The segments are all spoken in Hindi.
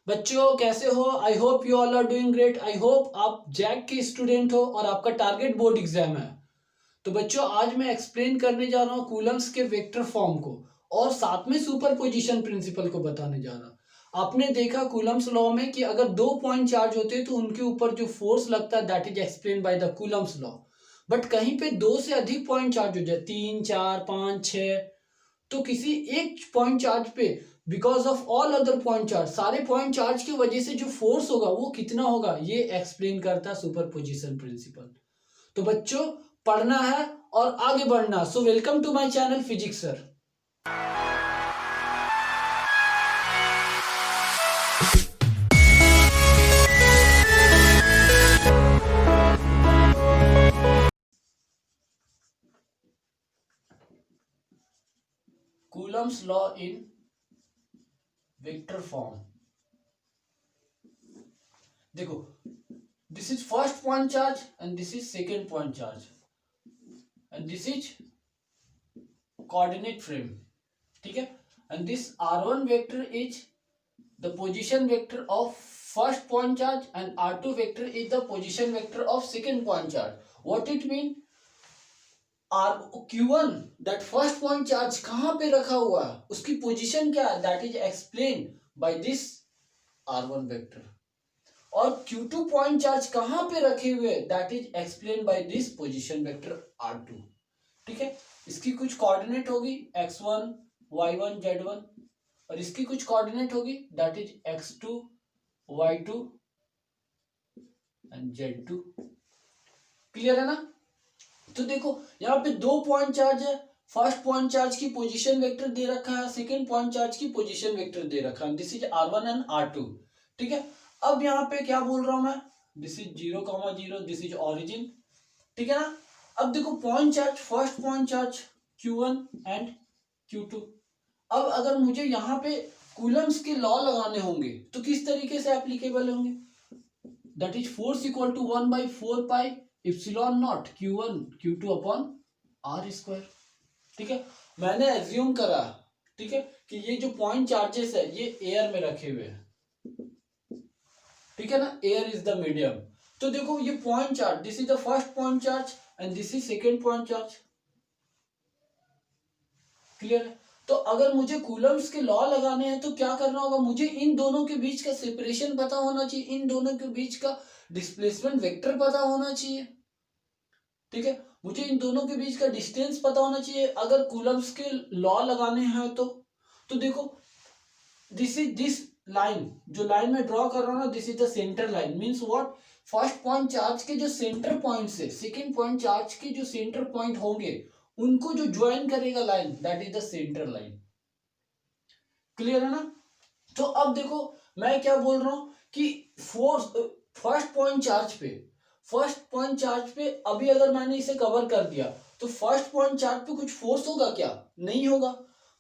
बच्चों कैसे हो? I hope you all are doing great. I hope आप जैक के स्टूडेंट हो और आपका टारगेट बोर्ड एग्जाम है। तो बच्चों आज मैं एक्सप्लेन करने जा रहा हूँ कूलम्स के वेक्टर फॉर्म को और साथ में सुपरपोजिशन प्रिंसिपल को बताने जा रहा हूँ। आपने देखा कूलम्स लॉ में कि अगर 2 पॉइंट चार्ज होते हैं तो उनके ऊपर जो फोर्स लगता है that is explain by the Coulomb's law. But कहीं पे 2 से अधिक पॉइंट चार्ज हो जाए, 3, 4, 5, 6, तो किसी एक पॉइंट चार्ज पे because of all other point charge, सारे पॉइंट चार्ज की वजह से जो फोर्स होगा वो कितना होगा, ये एक्सप्लेन करता है सुपरपोजिशन प्रिंसिपल। तो बच्चों पढ़ना है और आगे बढ़ना। So welcome to my channel physics sir. Coulomb's law in vector form. देखो, this is first point charge and this is second point charge and this is coordinate frame. ठीक है, and this r1 vector is the position vector of first point charge and r2 vector is the position vector of second point charge. What it mean? r q1 that first point charge कहां पे रखा हुआ है, उसकी पोजीशन क्या है, that is explained by this r1 vector. और q2 पॉइंट चार्ज कहां पे रखे हुए, that is explained by this position vector r2. ठीक है, इसकी कुछ कोऑर्डिनेट होगी x1 y1 z1 और इसकी कुछ कोऑर्डिनेट होगी that is x2 y2 and z2। Clear है ना? तो देखो यहाँ पे 2 पॉइंट चार्ज है, फर्स्ट पॉइंट चार्ज की पोजीशन वेक्टर दे रखा है, सेकंड पॉइंट चार्ज की पोजीशन वेक्टर दे रखा है, this is r1 and r2। ठीक है, अब यहाँ पे क्या बोल रहा हूं मैं, this is 0, 0, this is origin. ठीक है ना? अब देखो point charge, first point charge q1 and q2। अब अगर मुझे यहाँ पे कूलम्स के लॉ लगाने होंगे तो किस तरीके से एप्लीकेबल होंगे, that is force equal to 1/4 pi epsilon not q1 q2 upon r square. ठीक है, मैंने एज्यूम करा, ठीक है, कि ये जो पॉइंट चार्जेस है ये एयर में रखे हुए हैं। ठीक है ना, एयर इज द मीडियम। तो देखो ये point charge, this is the first point charge and this is second point charge. Clear है? तो अगर मुझे कूलम्स के लॉ लगाने हैं तो क्या करना होगा, मुझे इन दोनों के बीच का सेपरेशन पता होना चाहिए, इन दोनों के बीच का डिस्प्लेसमेंट वेक्टर पता होना चाहिए। ठीक है, मुझे इन दोनों के बीच का डिस्टेंस पता होना चाहिए अगर कूलम्स के लॉ लगाने हैं तो देखो दिस लाइन, जो लाइन में ड्रॉ कर रहा हूं ना, this is the centre line. Means what, first point charge के जो सेंटर पॉइंट से सेकंड पॉइंट चार्ज के जो सेंटर पॉइंट होंगे उनको जो ज्वाइन करेगा line, that is the centre line. Clear है ना? तो अब देखो मैं क्या बोल रहा हूं कि फोर्स फर्स्ट पॉइंट चार्ज पे, फर्स्ट पॉइंट चार्ज पे अभी अगर मैंने इसे कवर कर दिया तो फर्स्ट पॉइंट चार्ज पे कुछ फोर्स होगा क्या? नहीं होगा।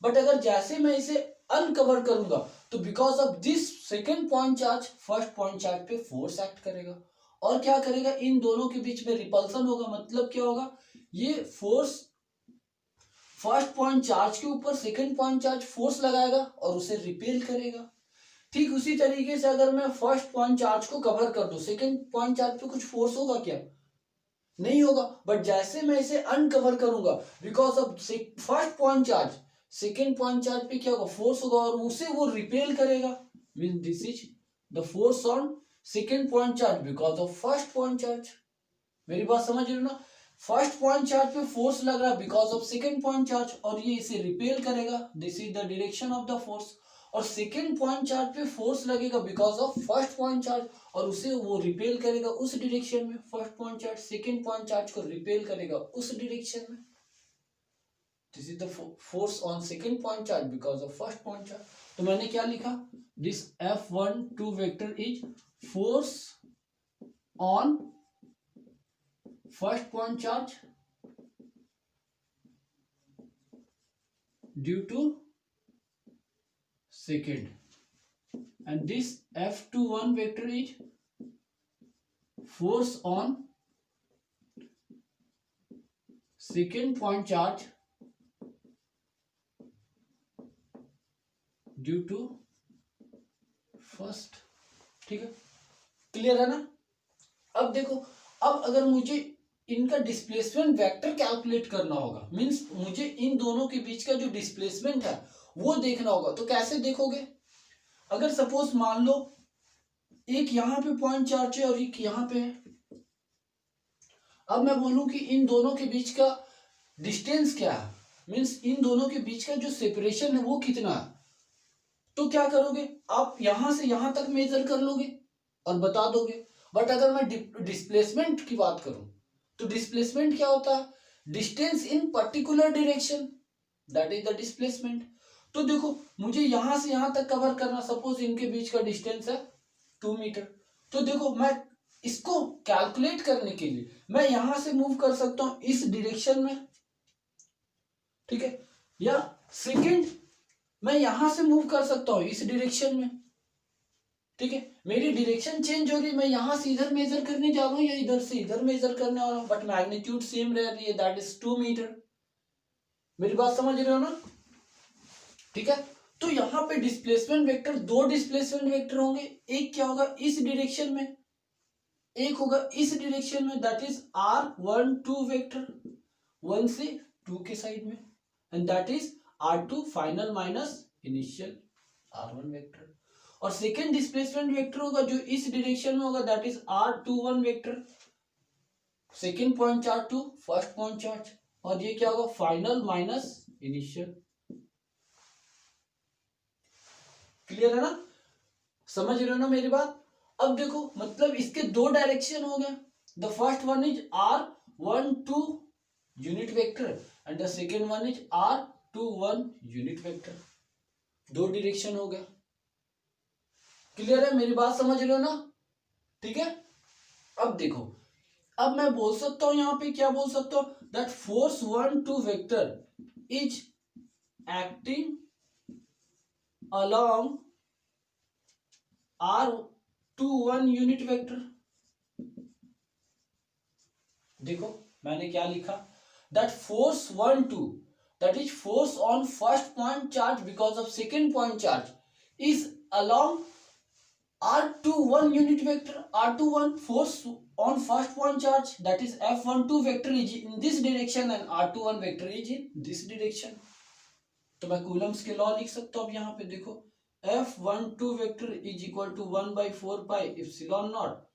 बट अगर जैसे मैं इसे अनकवर करूंगा तो because of this second point charge first point charge पे फोर्स एक्ट करेगा और क्या करेगा, इन दोनों के बीच में रिपल्सन होगा। मतलब क्या होगा, ये फोर्स फर्स्ट पॉइंट चार्ज के ऊपर सेकंड पॉइंट चार्ज फोर्स लगाएगा और उसे रिपेल करेगा। ठीक उसी तरीके से अगर मैं फर्स्ट पॉइंट चार्ज को कवर कर दूं, सेकंड पॉइंट चार्ज पे कुछ फोर्स होगा क्या? नहीं होगा। बट जैसे मैं इसे अनकवर करूंगा because of first point charge, second point charge पे क्या होगा, फोर्स होगा और उसे वो रिपेल करेगा। Mean this is the force on second point charge because of first point charge. मेरी बात समझ रहे हो ना? फर्स्ट पॉइंट चार्ज पे फोर्स लग रहा है because of second point charge और ये इसे रिपेल करेगा, this is the direction of the force. और सेकंड पॉइंट चार्ज पे फोर्स लगेगा because of first point charge और उसे वो रिपेल करेगा उस डायरेक्शन में। First point charge second point charge को रिपेल करेगा उस डायरेक्शन में, this is the force on second point charge because of first point charge. तो मैंने क्या लिखा, this F12 vector is force on first point charge due to second, and this F21 vector is force on second point charge due to first. ठीक है, क्लियर है ना। अब देखो, अब अगर मुझे इनका डिस्प्लेसमेंट वेक्टर कैलकुलेट करना होगा, मींस मुझे इन दोनों के बीच का जो डिस्प्लेसमेंट है वो देखना होगा, तो कैसे देखोगे? अगर सपोज मान लो एक यहाँ पे पॉइंट चार्ज है और एक यहाँ पे है, अब मैं बोलूं कि इन दोनों के बीच का डिस्टेंस क्या है, मींस इन दोनों के बीच का जो सेपरेशन है वो कितना है, तो क्या करोगे? आप यहां से यहां तक मेजर कर लोगे और बता दोगे। बट अगर मैं डिस्प्लेसमेंट की बात करूं, तो डिस्प्लेसमेंट क्या होता है? Distance in particular direction, that is the displacement. तो देखो, मुझे यहां से यहां तक कवर करना, सपोज इनके बीच का डिस्टेंस है 2 मीटर, तो देखो मैं इसको कैलकुलेट करने के लिए मैं यहां से मूव कर सकता हूं इस डायरेक्शन में, ठीक है, या सेकंड मैं यहां से मूव कर सकता हूं इस डायरेक्शन में। ठीक है, मेरी डायरेक्शन चेंज हो रही है, मैं यहां से इधर मेजर करने जा रहा हूं या इधर से इधर मेजर करने वाला हूं, बट मैग्नीट्यूड सेम रह रही है, दैट इज 2 मीटर। मेरी बात समझ रहे हो ना? ठीक है, तो यहां पे डिस्प्लेसमेंट वेक्टर, दो डिस्प्लेसमेंट वेक्टर होंगे, एक क्या होगा इस डायरेक्शन में, एक होगा इस डायरेक्शन में, दैट इज r12 वेक्टर, 1 से 2 के साइड में, and that is r2 final minus initial r1 vector. और सेकेंड डिस्प्लेसमेंट वेक्टर होगा जो इस डायरेक्शन में होगा, that is r21 vector, second point charge to first point charge, और ये क्या होगा फाइनल माइनस इनिशियल। क्लियर है ना? समझ रहे हो ना मेरी बात? अब देखो, मतलब इसके दो डायरेक्शन हो गए, the first one is r12 unit vector and the second one is r21 unit vector, दो डायरेक्शन हो गया। क्लियर है? मेरी बात समझ रहे हो ना? ठीक है, अब देखो, अब मैं बोल सकता हूं यहां पे, क्या बोल सकता हूं, that force 1 2 vector is acting along r21 unit vector. देखो मैंने क्या लिखा, that force 1 2, that is force on first point charge because of second point charge is along r21 unit vector, r21 force on first point charge, that is f12 vector is in this direction and r21 vector is in this direction। तो मैं कूलम्स के लॉ लिख सकता हूं। अब यहाँ पे देखो, f12 vector is equal to 1/4 pi epsilon not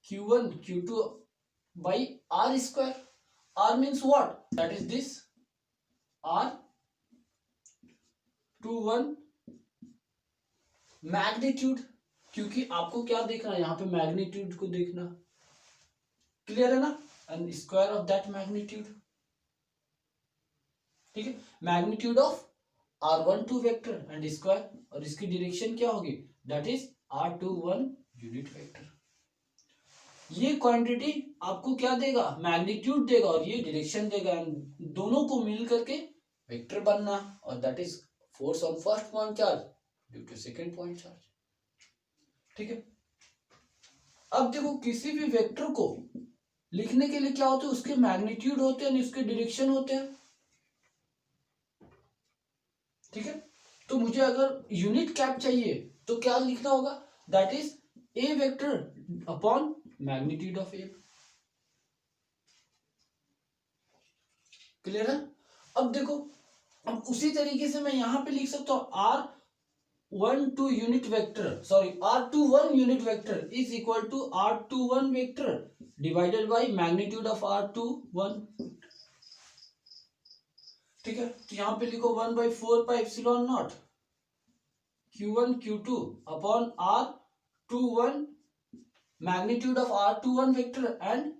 q1 q2 by r square। r means what? That is this r21 magnitude, क्योंकि आपको क्या देखना है यहाँ पे, मैग्नीट्यूड को देखना। क्लियर है ना? And square of that magnitude. ठीक है, magnitude of r12 vector and square, और इसकी डायरेक्शन क्या होगी, that is r21 unit vector. ये क्वांटिटी आपको क्या देगा, मैग्नीट्यूड देगा, और ये डायरेक्शन देगा, दोनों को मिल करके वेक्टर बनना, और that is force on first point charge due to second point charge. ठीक है, अब देखो, किसी भी वेक्टर को लिखने के लिए क्या होता है, उसके मैग्नीट्यूड होते हैं, उसके डायरेक्शन होते हैं। ठीक है, तो मुझे अगर यूनिट कैप चाहिए तो क्या लिखना होगा, that is A vector upon magnitude of A. Clear है? अब देखो, अब उसी तरीके से मैं यहां पे लिख सकता हूं r12 unit vector, sorry r21 unit vector is equal to r21 vector divided by magnitude of r21। ठीक है, तो यहां पे लिखो 1/4 pi epsilon not q1 q2 upon r21 magnitude of r21 vector, and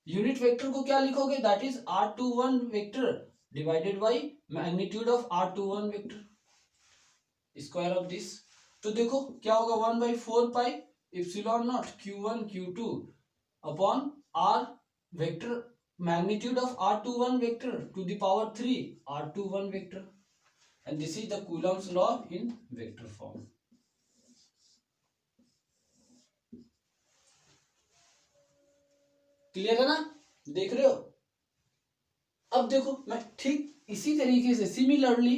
unit vector को क्या लिखोगे, that is r21 vector divided by magnitude of r21 vector, square of this. तो देखो क्या होगा, 1/4 pi epsilon not q1 q2 upon r vector magnitude of r21 vector to the power 3 r21 vector, and this is the Coulomb's law in vector form. Clear है ना? देख रहे हो? अब देखो, मैं ठीक इसी तरीके से similarly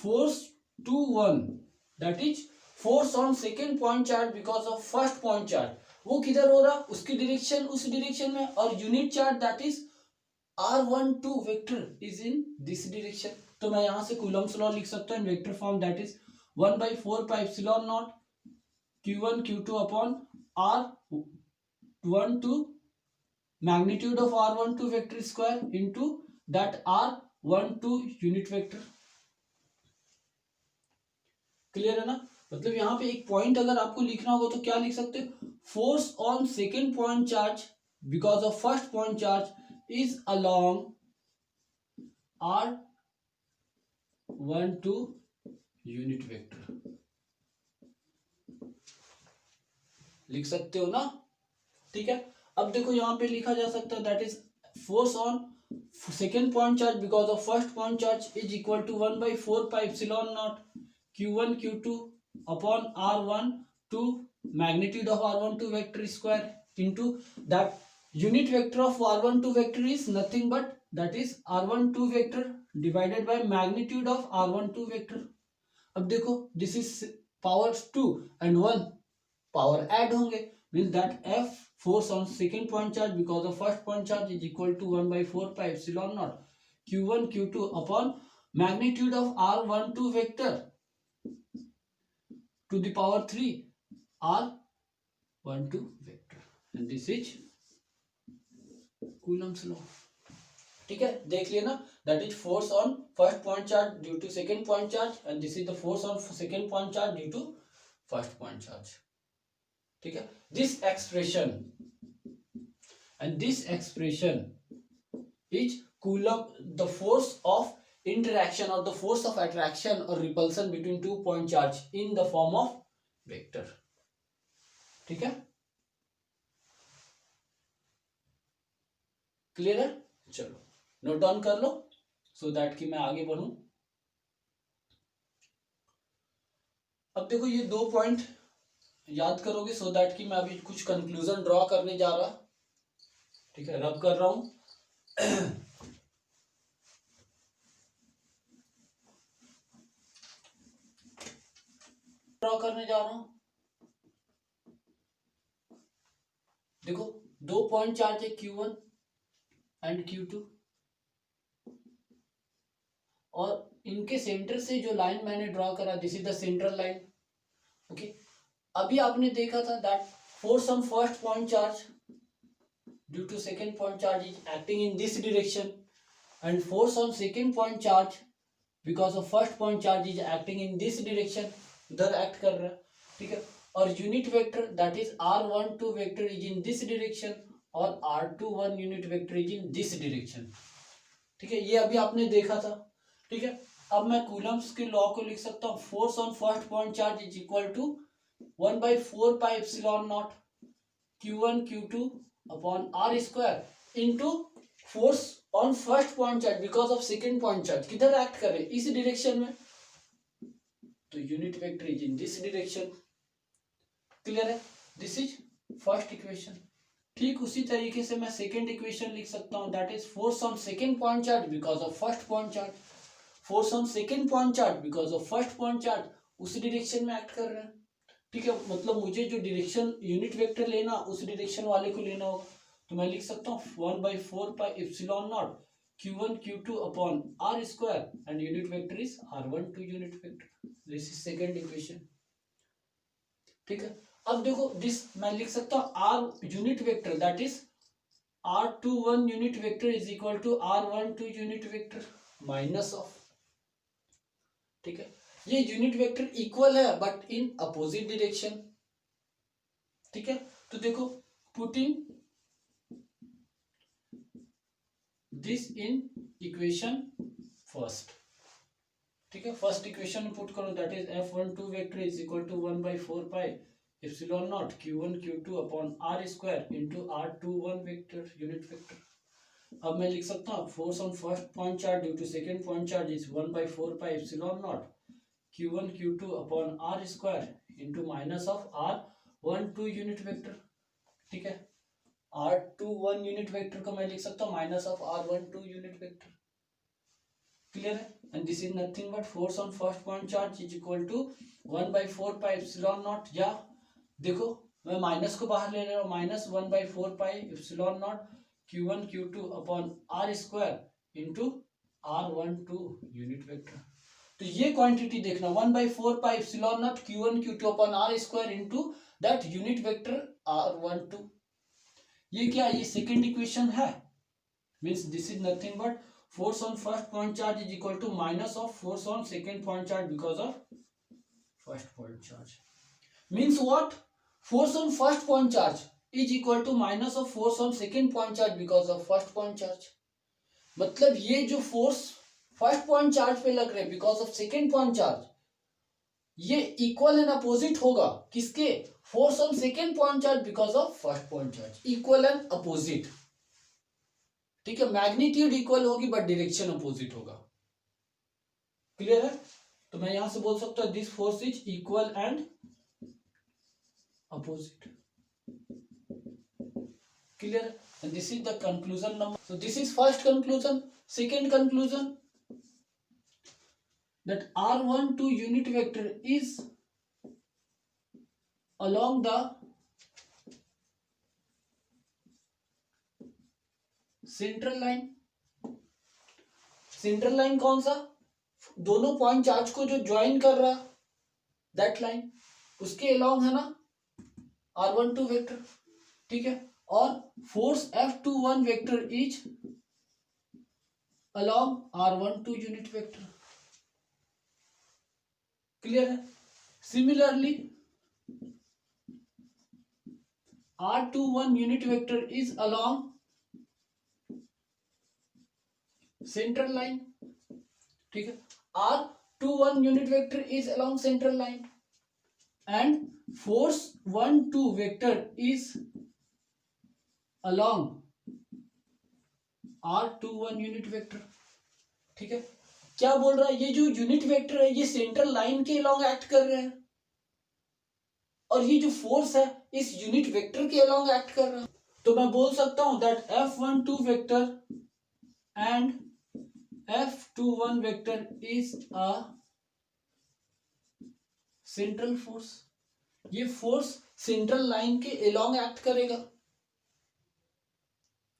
force to 1 that is force on second point charge because of first point charge वो किधर हो रहा उसकी डायरेक्शन उस डायरेक्शन में और unit charge that is r12 vector is in this direction तो मैं यहां से कूलम्स लॉ लिख सकता हूं इन vector form that is 1/4 pi epsilon not q1 q2 upon r12 magnitude of r12 vector square into that r12 unit vector clear है ना मतलब यहां पे एक पॉइंट अगर आपको लिखना होगा तो क्या लिख सकते हो force on second point charge because of first point charge is along r12 unit vector लिख सकते हो ना ठीक है अब देखो यहां पे लिखा जा सकता है that is force on second point charge because of first point charge is equal to 1/4 pi epsilon not q1 q2 upon r12 magnitude of r12 vector square into that unit vector of r12 vector is nothing but that is r12 vector divided by magnitude of r12 vector अब देखो this is power 2 and 1 power add होंगे means that f force on second point charge because of first point charge is equal to 1/4 pi epsilon naught q1 q2 upon magnitude of r12 vector to the power 3 r12 vector and this is Coulomb's law ठीक है देख लिया ना that is force on first point charge due to second point charge and this is the force on second point charge due to first point charge ठीक है this expression is Coulomb the force of interaction or the force of attraction or repulsion between 2 point charge in the form of vector ठीक है क्लियर है चलो नोट डाउन कर लो सो दैट कि मैं आगे बढ़ूं अब देखो ये 2 पॉइंट याद करोगे सो दैट कि मैं अभी कुछ कंक्लूजन ड्रॉ करने जा रहा ठीक है रब कर रहा हूं ड्रॉ करने जा रहा हूं देखो 2 पॉइंट चार्ज है q1 एंड q2 और इनके सेंटर से जो लाइन मैंने ड्रॉ करा this is the central line okay अभी आपने देखा था that force on first point charge due to second point charge is acting in this direction and force on second point charge because of first point charge is acting in this direction इधर एक्ट कर रहा है ठीक है और unit vector that is r12 vector is in this direction और r21 unit vector is in this direction ठीक है ये अभी आपने देखा था ठीक है अब मैं कूलम्स के लॉ को लिख सकता हूँ force on first point charge is equal to 1/4 pi epsilon not q1 q2 upon r square into force on first point charge because of second point charge किधर एक्ट करे इस डायरेक्शन में तो unit vector is in this direction clear है दिस इज फर्स्ट इक्वेशन ठीक उसी तरीके से मैं सेकेंड इक्वेशन लिख सकता हूं that is force on second point charge because of first point charge force on second point charge because of first point charge उसी डायरेक्शन में एक्ट कर रहे हैं ठीक है मतलब मुझे जो डायरेक्शन यूनिट वेक्टर लेना उस डायरेक्शन वाले को लेना होगा तो मैं लिख सकता हूँ 1/4 pi epsilon not q1 q2 upon r square and unit vector is r12 unit vector this is second equation ठीक है अब देखो दिस मैं लिख सकता हूँ r unit vector that is r21 unit vector is equal to r12 unit vector minus of ठीक है ये यूनिट वेक्टर इक्वल है बट इन अपोजिट डायरेक्शन ठीक है तो देखो putting this in equation first ठीक है फर्स्ट इक्वेशन में पुट करो that is f12 vector is equal to 1/4 pi epsilon not q1 q2 upon r square into r21 vector unit vector अब मैं लिख सकता हूँ force on first point charge due to second point charge is 1/4 pi epsilon not q1 q2 upon r square into minus of r12 unit vector ठीक है r21 यूनिट वेक्टर को मैं लिख सकता हूँ minus of r12 unit vector clear है? And this is nothing but force on first point charge is equal to 1/4πε0। या देखो मैं माइनस को बाहर ले रहा हूँ, -1/4πε0 Q1 Q2 upon r² into r12 unit vector. तो ये क्वांटिटी देखना 1/4πε0 Q1 Q2 upon r² into that unit vector r12। ये क्या, ये सेकेंड इक्वेशन है। Means this is nothing but force on first point charge is equal to minus of force on second point charge because of first point charge. Means what? Force on first point charge is equal to minus of force on second point charge because of first point charge. मतलब ये जो फोर्स फर्स्ट पॉइंट चार्ज पे लग रहे हैं because of second point charge, ये इक्वल एंड अपोजिट होगा किसके, force on second point charge because of first point charge, equal and opposite. ठीक है, मैग्नीट्यूड इक्वल होगी बट डायरेक्शन अपोजिट होगा। क्लियर है? तो मैं यहां से बोल सकता हूं this force is equal and opposite. Clear? And this is the conclusion number. So this is first conclusion. Second conclusion that r12 unit vector is along the central line. Central line कौन सा, दोनों पॉइंट चार्ज को जो ज्वाइन कर रहा दैट लाइन, उसके अलोंग है ना r12 वेक्टर। ठीक है, और force F21 vector is along r12 unit vector. Clear है? Similarly r21 unit vector is along central line. ठीक है, r21 unit vector is along central line and force 1 2 vector is along r21 unit vector. ठीक है, क्या बोल रहा है, ये जो यूनिट वेक्टर है ये सेंट्रल लाइन के अलोंग एक्ट कर रहे हैं और ये जो फोर्स है इस यूनिट वेक्टर के अलोंग एक्ट कर रहा है। तो मैं बोल सकता हूं that F12 vector and F21 vector is a central force. ये फोर्स सेंट्रल लाइन के अलोंग एक्ट करेगा।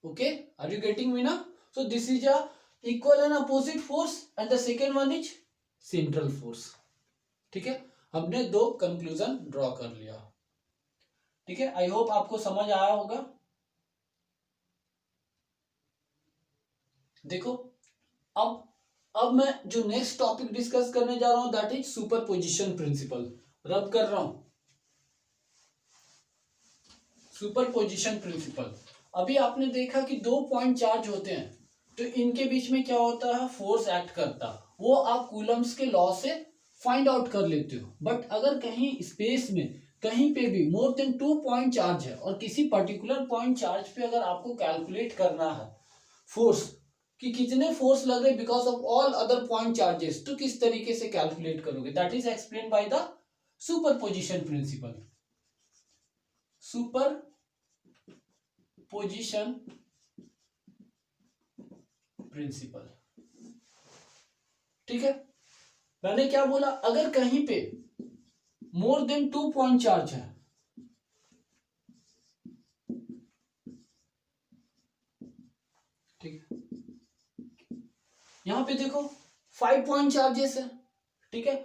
Okay, are you getting me ना? So this is a equal and opposite force and the second one is central force. ठीक है, हमने दो कंक्लूजन ड्रॉ कर लिया। ठीक है, आई होप आपको समझ आया होगा। देखो अब मैं जो नेक्स्ट टॉपिक डिस्कस करने जा रहा हूं दैट इज सुपरपोजिशन प्रिंसिपल। रब कर रहा हूं, सुपरपोजिशन प्रिंसिपल। अभी आपने देखा कि दो पॉइंट चार्ज होते हैं तो इनके बीच में क्या होता है, फोर्स एक्ट करता, वो आप कूलम्स के लॉ से फाइंड आउट कर लेते हो। बट अगर कहीं स्पेस में कहीं पे भी मोर देन 2 पॉइंट चार्ज है और किसी पर्टिकुलर पॉइंट चार्ज पे अगर आपको कैलकुलेट करना है फोर्स कि कितने फोर्स लग रहे because of all other point charges, तो किस तरीके से कैलकुलेट करोगे, that is explain by the superposition principle. Superposition principle. ठीक है, मैंने क्या बोला, अगर कहीं पे मोर देन 2 पॉइंट चार्ज है, ठीक है, यहां पे देखो 5 पॉइंट चार्जेस है। ठीक है,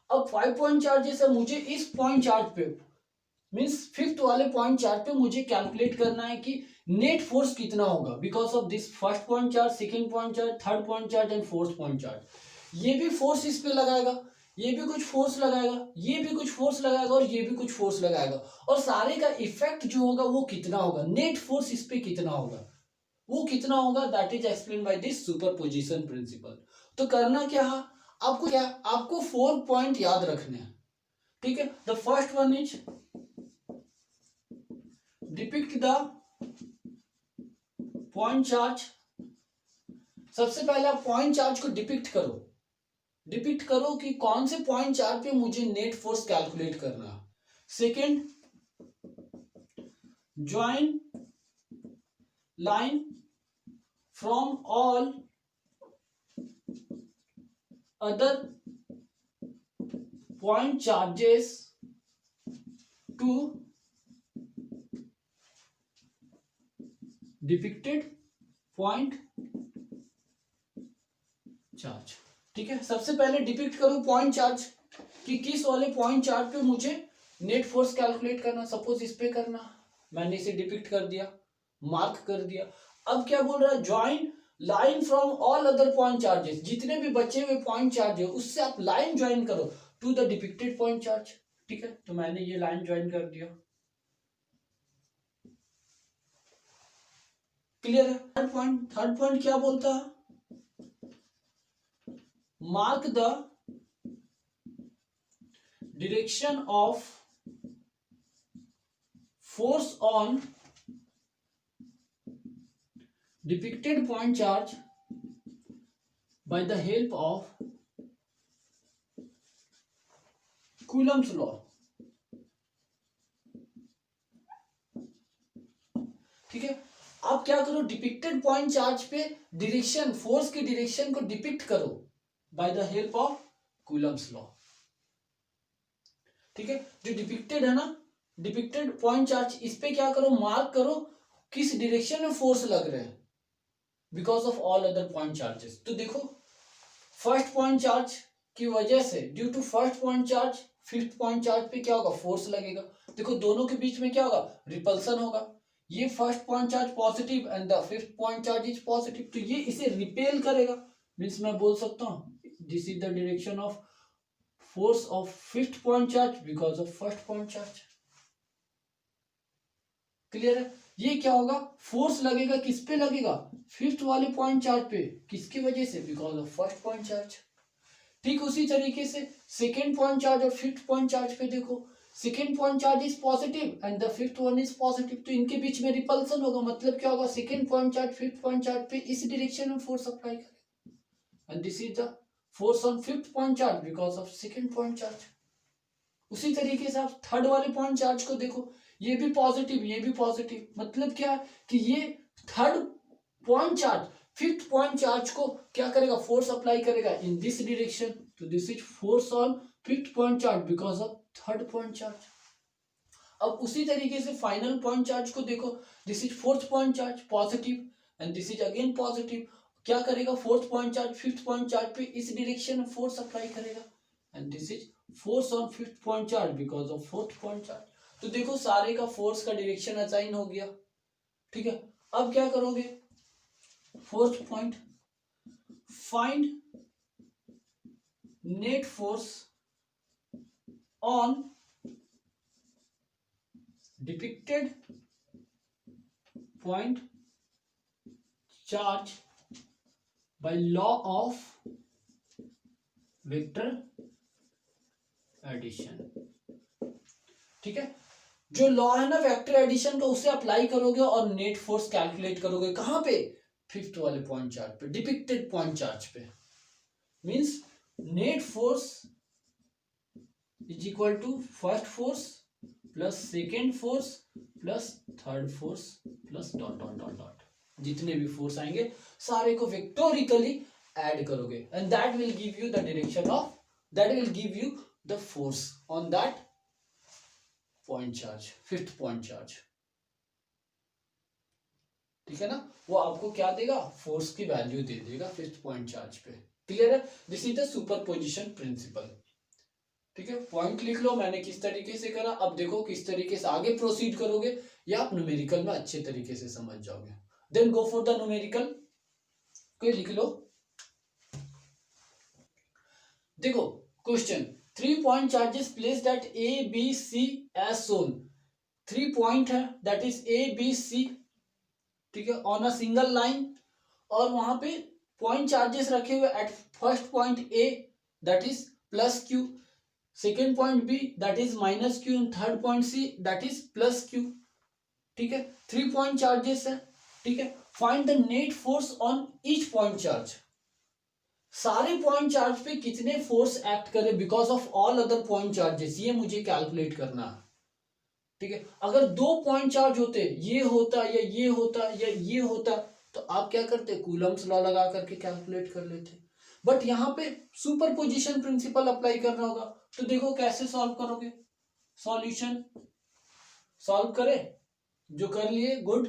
अब 5 पॉइंट चार्जेस है, मुझे इस पॉइंट चार्ज पे मींस फिफ्थ वाले पॉइंट चार्ज पे मुझे कैलकुलेट करना है कि नेट फोर्स कितना होगा because of this first point charge, second point charge, third point charge and fourth point charge. ये भी फोर्स इस पे लगाएगा, ये भी कुछ फोर्स लगाएगा, ये भी कुछ फोर्स लगाएगा और ये भी कुछ फोर्स लगाएगा, और सारे का इफेक्ट जो होगा वो कितना होगा, नेट फोर्स इस पे कितना होगा, वो कितना होगा, that is explain by this superposition principle. तो करना क्या है आपको, आपको 4 पॉइंट याद रखने हैं। ठीक है, the first one is depict the point charge. सबसे पहले आप पॉइंट चार्ज को डिपिक्ट करो कि कौन से पॉइंट चार्ज पे मुझे नेट फोर्स कैलकुलेट करना है। Second, join line from all other point charges to depicted point charge. ठीक है, सबसे पहले डिपिक्ट करो पॉइंट चार्ज कि किस वाले पॉइंट चार्ज पे मुझे नेट फोर्स कैलकुलेट करना। सपोज इस पे करना, मैंने इसे डिपिक्ट कर दिया, मार्क कर दिया। अब क्या बोल रहा है, join line from all other point charges, जितने भी बचे हुए पॉइंट चार्ज है उससे आप लाइन ज्वाइन करो to the depicted point charge. ठीक है, तो मैंने ये लाइन ज्वाइन कर दिया। क्लियर है। थर्ड पॉइंट क्या बोलता है, mark the direction of force on depicted point charge by the help of Coulomb's law। ठीक है, आप क्या करो, डिपिक्टेड पॉइंट चार्ज पे डायरेक्शन, फोर्स की डायरेक्शन को डिपिक्ट करो by the help of Coulomb's law. ठीक है, जो डिपिक्टेड है ना, डिपिक्टेड पॉइंट चार्ज, इस पे क्या करो, मार्क करो किस डायरेक्शन में फोर्स लग रहे हैं because of all other point charges. तो देखो, फर्स्ट पॉइंट चार्ज की वजह से, due to first point charge, fifth point charge पे क्या होगा, फोर्स लगेगा। देखो दोनों के बीच में क्या होगा, रिपल्सन होगा। ये first point charge positive and the fifth point charge is positive, तो ये इसे रिपेल करेगा। मीन्स मैं बोल सकता हूं this is the direction of force of fifth point charge because of first point charge. Clear है। ये क्या होगा, फोर्स लगेगा, किस पे लगेगा, फिफ्थ वाले पॉइंट चार्ज पे, किसकी वजह से, because of first point charge. ठीक उसी तरीके से सेकेंड पॉइंट चार्ज और फिफ्थ पॉइंट चार्ज पे देखो, second point charge is positive and the fifth one is positive, तो इनके बीच में रिपल्सन होगा। मतलब क्या होगा, second point charge fifth point charge पे इस डायरेक्शन में फोर्स अप्लाई करेगा and this is the force on fifth point charge because of second point charge. उसी तरीके से आप थर्ड वाले पॉइंट चार्ज को देखो, ये भी पॉजिटिव, ये भी पॉजिटिव। मतलब क्या है कि ये third point charge fifth point charge को क्या करेगा, फोर्स अप्लाई करेगा इन दिस डायरेक्शन, तो this is force on fifth point charge because of third point charge. अब उसी तरीके से फाइनल पॉइंट चार्ज को देखो, this is fourth point charge positive and this is again positive. क्या करेगा, fourth point charge fifth point charge पे इस डायरेक्शन में फोर्स अप्लाई करेगा and this is force on fifth point charge because of fourth point charge. तो देखो सारे का फोर्स का डायरेक्शन असाइन हो गया। ठीक है, अब क्या करोगे, fourth point, find net force on depicted point charge by law of vector addition. ठीक है, जो लॉ है ना वेक्टर एडिशन का, उसे अप्लाई करोगे और नेट फोर्स कैलकुलेट करोगे। कहां पे, फिफ्थ वाले पॉइंट चार्ज पे, डिपिक्टेड पॉइंट चार्ज पे। Means net force is equal to first force plus second force plus third force plus dot dot dot dot, जितने भी फोर्स आएंगे सारे को वेक्टोरिकली ऐड करोगे and that will give you the direction of, that will give you the force on that point charge, fifth point charge. ठीक है ना, वो आपको क्या देगा, फोर्स की वैल्यू दे देगा फिफ्थ पॉइंट चार्ज पे। क्लियर है, this is the superposition principle. ठीक है, पॉइंट लिख लो मैंने किस तरीके से करा। अब देखो किस तरीके से आगे प्रोसीड करोगे, या आप न्यूमेरिकल में अच्छे तरीके से समझ जाओगे। Then go for the numerical, कोई लिख लो। देखो question, 3 point charges placed at A B C as shown. 3 point है that is A B C, ठीक है, ऑन अ सिंगल लाइन, और वहां पे पॉइंट चार्जेस रखे हुए at first point A that is plus Q, second point B that is minus Q and third point C that is plus Q. ठीक है, 3 पॉइंट चार्जेस है। ठीक है, find the net force on each point charge. सारे पॉइंट चार्ज पे कितने फोर्स एक्ट करे because of all other point charges, ये मुझे कैलकुलेट करना है। ठीक है, अगर 2 पॉइंट चार्ज होते, ये होता या ये होता या ये होता, तो आप क्या करते, कूलम्स लॉ लगा करके कैलकुलेट कर लेते। बट यहाँ पे सुपर पोजिशन प्रिंसिपल अप्लाई करना होगा। तो देखो कैसे सॉल्व करोगे, सॉल्यूशन सॉल्व करें, जो कर लिए गुड,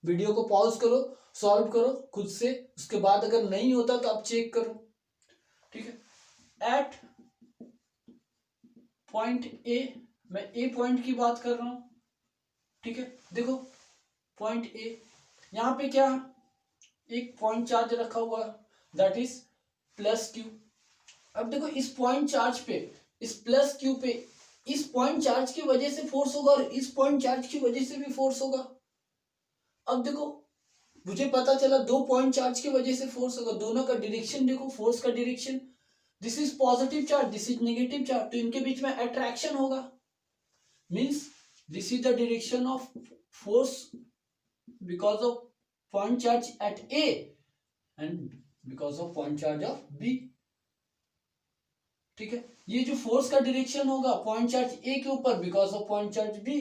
वीडियो को पॉज करो, सॉल्व करो खुद से, उसके बाद अगर नहीं होता तो आप चेक करो, ठीक है। एट पॉइंट ए, मैं ए पॉइंट की बात कर रहा हूं, ठीक है। देखो पॉइंट ए, यहां पे क्या है, एक पॉइंट चार्ज रखा हुआ दैट इज प्लस क्यू। अब देखो इस पॉइंट चार्ज पे, इस प्लस क्यू पे, इस पॉइंट चार्ज की वजह से फोर्स होगा और इस पॉइंट चार्ज की वजह से भी फोर्स होगा। अब देखो मुझे पता चला दो पॉइंट चार्ज की वजह से फोर्स होगा, दोनों का डायरेक्शन देखो, फोर्स का direction, this is positive charge, this is negative charge, तो इनके बीच में अट्रैक्शन होगा, means this is the direction of force because of point charge at A and because of point charge of B, ठीक है। ये जो फोर्स का डायरेक्शन होगा पॉइंट चार्ज ए के ऊपर because of point charge B,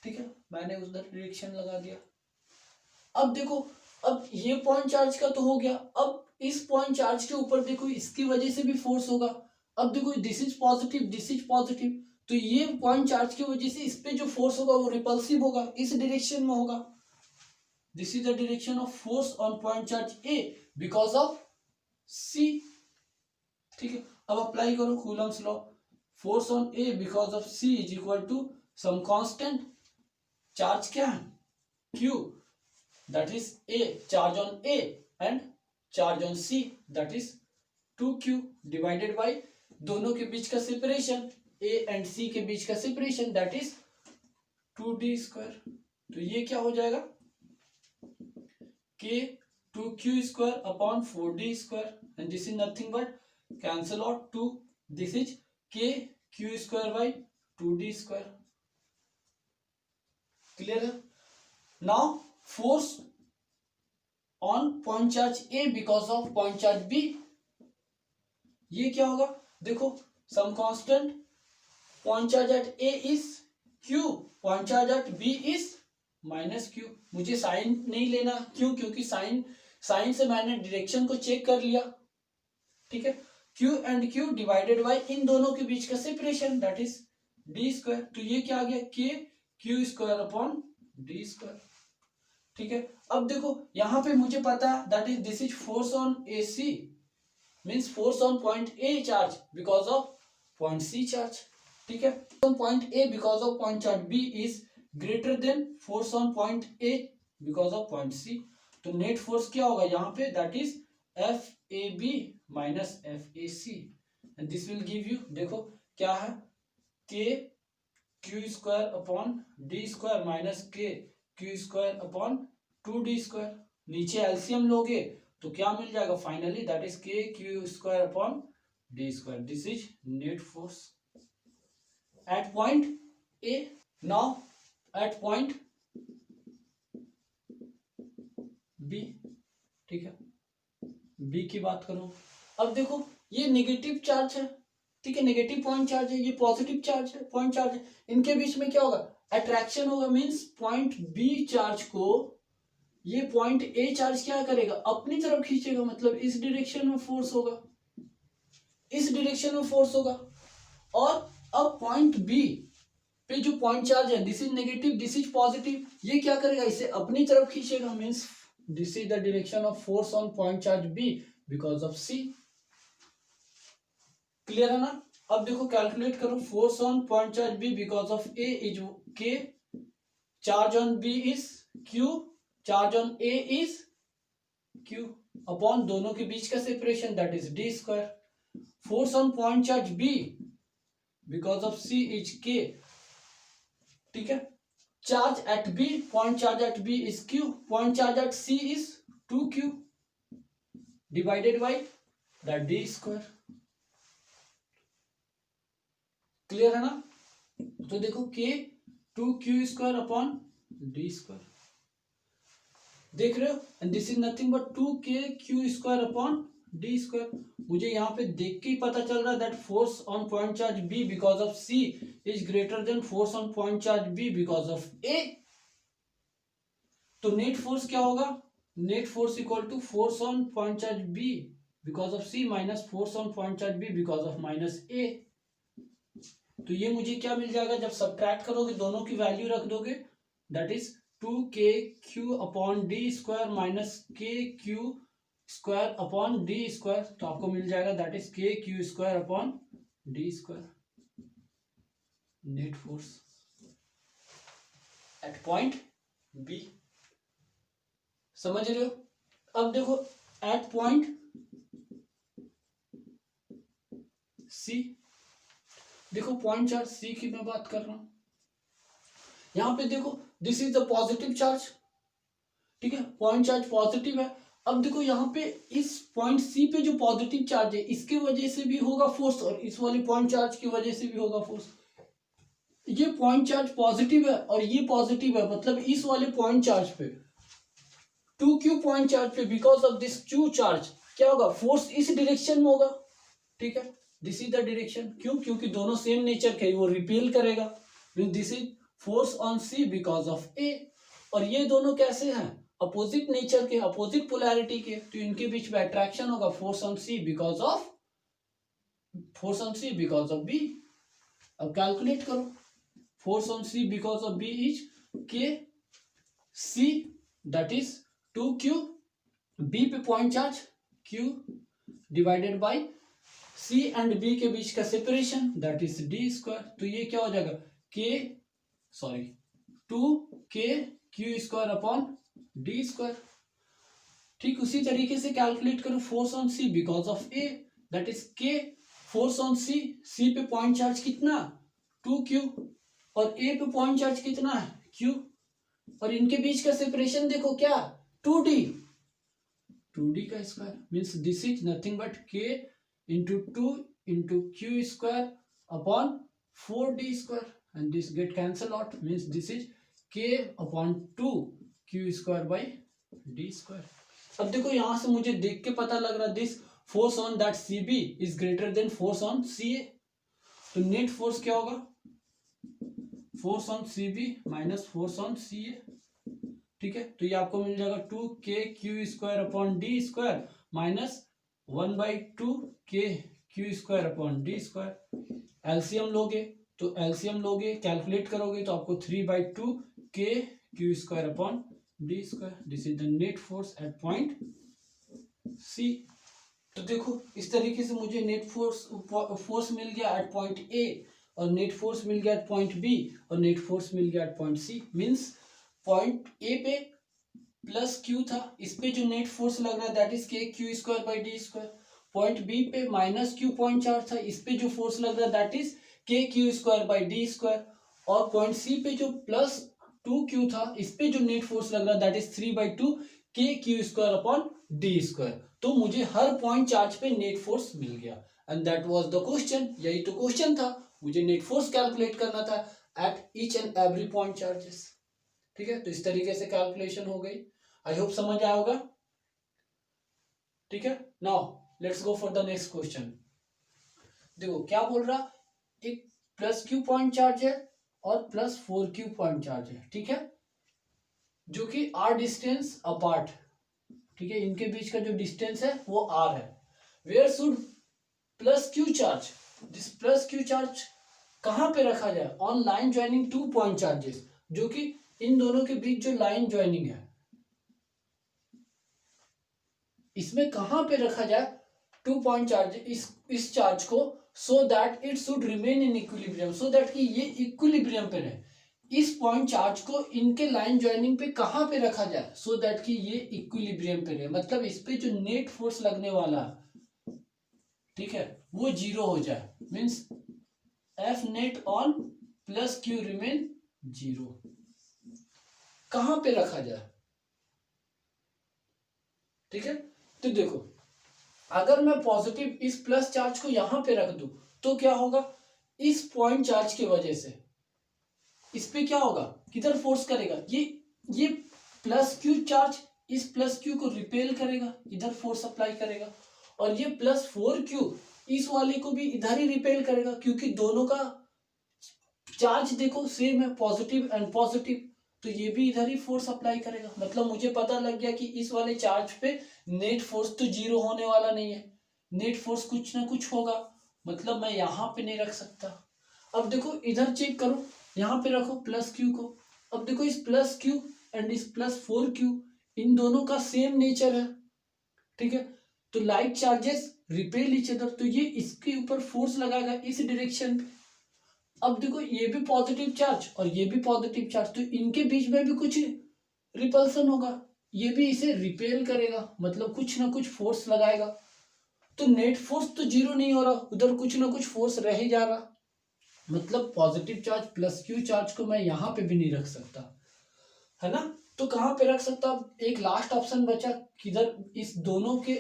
ठीक है, मैंने उधर डायरेक्शन लगा दिया। अब देखो, अब ये पॉइंट चार्ज का तो हो गया, अब इस पॉइंट चार्ज के ऊपर देखो इसकी वजह से भी फोर्स होगा। अब देखो this is positive, this is positive, तो ये पॉइंट चार्ज की वजह से इस पे जो फोर्स होगा वो रिपल्सिव होगा, इस डायरेक्शन में होगा। This is the direction of force on point charge A because of C, ठीक है। अब अप्लाई करो Coulomb's law, force on A because of C is equal to some constant, charge क्या है Q, that is A, charge on A and charge on C, that is 2Q divided by दोनों के बीच का सेपरेशन, A and C के बीच का separation, that is 2D square. तो ये क्या हो जाएगा, K 2Q square upon 4D square, and this is nothing but cancel out 2, this is K Q square by 2D square. Clear है? Now force on point charge A because of point charge B, ये क्या होगा, देखो some constant, point charge at A is Q, point charge at B is minus Q. मुझे साइन नहीं लेना, क्यों, क्योंकि साइन से मैंने डायरेक्शन को चेक कर लिया, ठीक है। Q and Q divided by इन दोनों के बीच का separation, that is D square. तो ये क्या आ गया, K Q square upon D square, ठीक है। अब देखो यहां पे मुझे पता है that is this is force on A C, means force on point A charge because of point C charge, ठीक है। Point A because of point charge B is greater than force on point A because of point C. तो नेट फोर्स क्या होगा यहाँ पे, that is F A B minus F A C, and this will give you, देखो क्या है, K Q square upon D square minus K Q square upon 2D square. नीचे एलसीएम लोगे तो क्या मिल जाएगा फाइनली, दैट इज के Q square upon D square. This is net force at point A. Now eight point B, ठीक है, बी की बात करूं। अब देखो ये नेगेटिव चार्ज है, ठीक है, नेगेटिव पॉइंट चार्ज है, ये पॉजिटिव चार्ज है, पॉइंट चार्ज है, इनके बीच में क्या होगा, अट्रैक्शन होगा, मींस पॉइंट बी चार्ज को ये पॉइंट ए चार्ज क्या करेगा, अपनी तरफ खींचेगा, मतलब इस डायरेक्शन में फोर्स होगा, इस डायरेक्शन में फोर्स होगा। और अब पॉइंट बी पे जो पॉइंट चार्ज है, this is negative, this is positive, ये क्या करेगा, इसे अपनी तरफ खींचेगा, means this is the direction of force on point charge B because of C. Clear है ना? अब देखो कैलकुलेट करो, force on point charge B because of A is K, charge on B is Q, charge on A is Q, upon दोनों के बीच का separation that is D square. Force on point charge B because of C is k, ठीक है। Charge at B, point charge at B is Q, point charge at C is 2Q divided by that d square. Clear है ना? तो देखो के 2Q square upon D square, देख रहे हो, and this is nothing but 2KQ square upon D square. मुझे यहाँ पे देख के ही पता चल रहा है that force on point charge B because of C is greater than force on point charge B because of A. तो नेट फोर्स क्या होगा, net force equal to force on point charge B because of C minus force on point charge B because of minus A. तो ये मुझे क्या मिल जाएगा जब सब्ट्रैक्ट करोगे दोनों की वैल्यू रख दोगे, that is 2kq upon D square minus kq square upon D square, तो आपको मिल जाएगा that is kq square upon D square net force at point B. समझ रहे हो? अब देखो एट पॉइंट सी, देखो पॉइंट चार्ज सी की मैं बात कर रहा हूं, यहां पे देखो this is the positive charge, ठीक है, पॉइंट चार्ज पॉजिटिव है। अब देखो यहाँ पे इस पॉइंट सी पे जो पॉजिटिव चार्ज है इसके वजह से भी होगा फोर्स और इस वाले पॉइंट चार्ज की वजह से भी होगा फोर्स। ये पॉइंट चार्ज पॉजिटिव है और ये पॉजिटिव है, मतलब इस वाले पॉइंट चार्ज पे 2q पॉइंट चार्ज पे because of this q charge क्या होगा, फोर्स इस डायरेक्शन में होगा, ठीक है, दिस इज द डायरेक्शन। क्यों? क्योंकि दोनों सेम नेचर के, वो रिपेल करेगा, this is force on C because of A. और ये दोनों कैसे हैं, अपोजिट नेचर के, अपोजिट पोलैरिटी के, तो इनके बीच में अट्रैक्शन होगा, force on C because of B. अब कैलकुलेट करो, force on C because of B is K C that is 2q, B पे point charge q divided by C and B के बीच का separation that is D square. तो ये क्या हो जाएगा 2kq square upon D square. ठीक उसी तरीके से कैलकुलेट करो force on C because of A that is k force on C, C पे पॉइंट चार्ज कितना 2q और ए पे पॉइंट चार्ज कितना है q, और इनके बीच का सेपरेशन देखो क्या 2d का square means this is nothing but k into 2 into q square upon 4d square and this get cancel out means this is k upon 2 q square by d square. अब देखो यहां से मुझे देख के पता लग रहा है this force on that CB is greater than force on CA, तो नेट फोर्स क्या होगा, force on CB minus force on CA, ठीक है। तो ये आपको मिल जाएगा 2kq square upon D square minus 1/2kq square upon D square. LCM लोगे तो एलसीएम लोगे कैलकुलेट करोगे तो आपको 3/2kq square upon D square, this is the net force at point C. तो देखो इस तरीके से मुझे नेट फोर्स मिल गया एट पॉइंट ए, और नेट फोर्स मिल गया एट पॉइंट बी, और नेट फोर्स मिल गया at point C. Means point A पे प्लस क्यू था, इस पे जो नेट फोर्स लग रहा है दैट इज के Q square by d square. Point B पे माइनस क्यू पॉइंट चार्ज था, इस पे जो फोर्स लग रहा है दैट इज के Q square by d square. और पॉइंट सी पे जो प्लस 2q था, इस पे जो नेट फोर्स लग रहा है that is 3/2kq square upon D square. तो मुझे हर पॉइंट चार्ज पे नेट फोर्स मिल गया and that was the question, यही तो क्वेश्चन था, मुझे नेट फोर्स कैलकुलेट करना था at each and every point charges. ठीक है, तो इस तरीके से कैलकुलेशन हो गई, आई होप समझ आया होगा। ठीक है, now let's go for the next question. देखो क्या बोल रहा, एक प्लस क्यू पॉइंट चार्ज है और प्लस 4q पॉइंट चार्ज है, ठीक है, जो कि r डिस्टेंस अपार्ट, ठीक है, इनके बीच का जो डिस्टेंस है वो r है। Where should plus Q charge, this plus Q charge कहां पे रखा जाए, on line joining 2 point charges, जो कि इन दोनों के बीच जो लाइन ज्वाइनिंग है इसमें कहां पे रखा जाए 2 पॉइंट चार्ज, इस चार्ज को, so that it should remain in equilibrium, so that कि ये इक्विलिब्रियम पे रहे। इस पॉइंट चार्ज को इनके लाइन ज्वाइनिंग पे कहां पे रखा जाए, सो दैट कि ये इक्विलिब्रियम पे रहे, मतलब इस पे जो नेट फोर्स लगने वाला, ठीक है, वो 0 हो जाए। Means F net on plus Q remain 0। कहां पे रखा जाए, ठीक है। तो देखो अगर मैं पॉजिटिव इस प्लस चार्ज को यहां पे रख दूं तो क्या होगा, इस पॉइंट चार्ज की वजह से इस पे क्या होगा, किधर फोर्स करेगा, ये प्लस क्यू चार्ज इस प्लस क्यू को रिपेल करेगा, इधर फोर्स अप्लाई करेगा, और ये प्लस 4q इस वाले को भी इधर ही रिपेल करेगा, क्योंकि दोनों का चार्ज देखो सेम है, पॉजिटिव एंड पॉजिटिव, तो ये भी इधर ही फोर्स अप्लाई करेगा। मतलब मुझे पता लग गया कि इस वाले चार्ज पे नेट फोर्स तो 0 होने वाला नहीं है, नेट फोर्स कुछ ना कुछ होगा, मतलब मैं यहाँ पे नहीं रख सकता। अब देखो इधर चेक करो, यहाँ पे रखो प्लस क्यू को। अब देखो इस प्लस क्यू एंड इस प्लस 4Q, इन दोनों का सेम नेचर है, ठीक है। तो like charges repel each other, तो ये इसके ऊपर फोर्स लगाएगा इस डायरेक्शन पे। अब देखो ये भी पॉजिटिव चार्ज और ये भी पॉजिटिव चार्ज, तो इनके बीच में भी कुछ रिपल्सन होगा, ये भी इसे रिपेल करेगा, मतलब कुछ ना कुछ फोर्स लगाएगा। तो नेट फोर्स तो जीरो नहीं हो रहा, उधर कुछ ना कुछ फोर्स रह ही जा रहा, मतलब positive charge plus Q charge को मैं यहाँ पे भी नहीं रख सकता, है ना। तो कहाँ पे रख सकता, एक लास्ट ऑप्शन बचा, किधर, इस दोनों के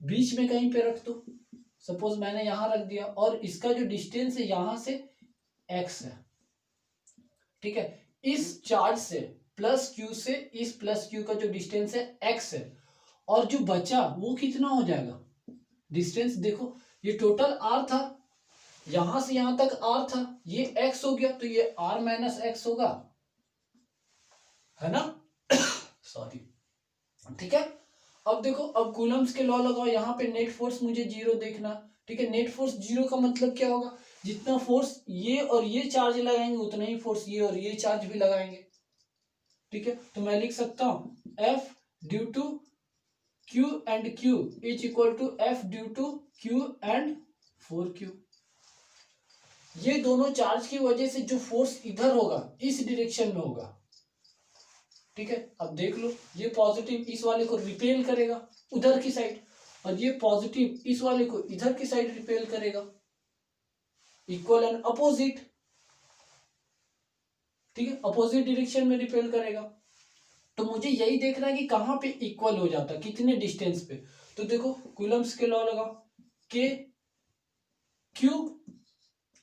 बीच में कहीं पे रख दो। सपोज मैंने यहाँ रख दिया और इसका जो डिस्टेंस है यहाँ से x है, ठीक है। इस चार्ज से प्लस क्यू से इस प्लस क्यू का जो डिस्टेंस है x है, और जो बचा वो कितना हो जाएगा डिस्टेंस, देखो ये टोटल r था, यहां से यहां तक r था, ये x हो गया, तो ये r माइनस एक्स होगा, है ना। सॉरी, ठीक है। अब देखो, अब कूलम्स के लॉ लगाओ, यहाँ पे नेट फोर्स मुझे जीरो देखना, ठीक है। नेट फोर्स जीरो का मतलब क्या होगा, जितना फोर्स ये और ये चार्ज लगाएंगे उतना ही फोर्स ये और ये चार्ज भी लगाएंगे, ठीक है। तो मैं लिख सकता हूं F due to Q and Q is equal to F due to Q and 4Q। ये दोनों चार्ज की वजह से जो फोर्स इधर होगा इस डायरेक्शन में होगा, ठीक है। अब देख लो, ये पॉजिटिव इस वाले को रिपेल करेगा उधर की साइड, और ये पॉजिटिव इस वाले को इधर की साइड रिपेल करेगा, इक्वल एंड अपोजिट, ठीक है, अपोजिट डायरेक्शन में रिपेल करेगा। तो मुझे यही देखना है कि कहां पे इक्वल हो जाता है, कितने डिस्टेंस पे। तो देखो कूलम्स के लॉ लगाओ, के क्यू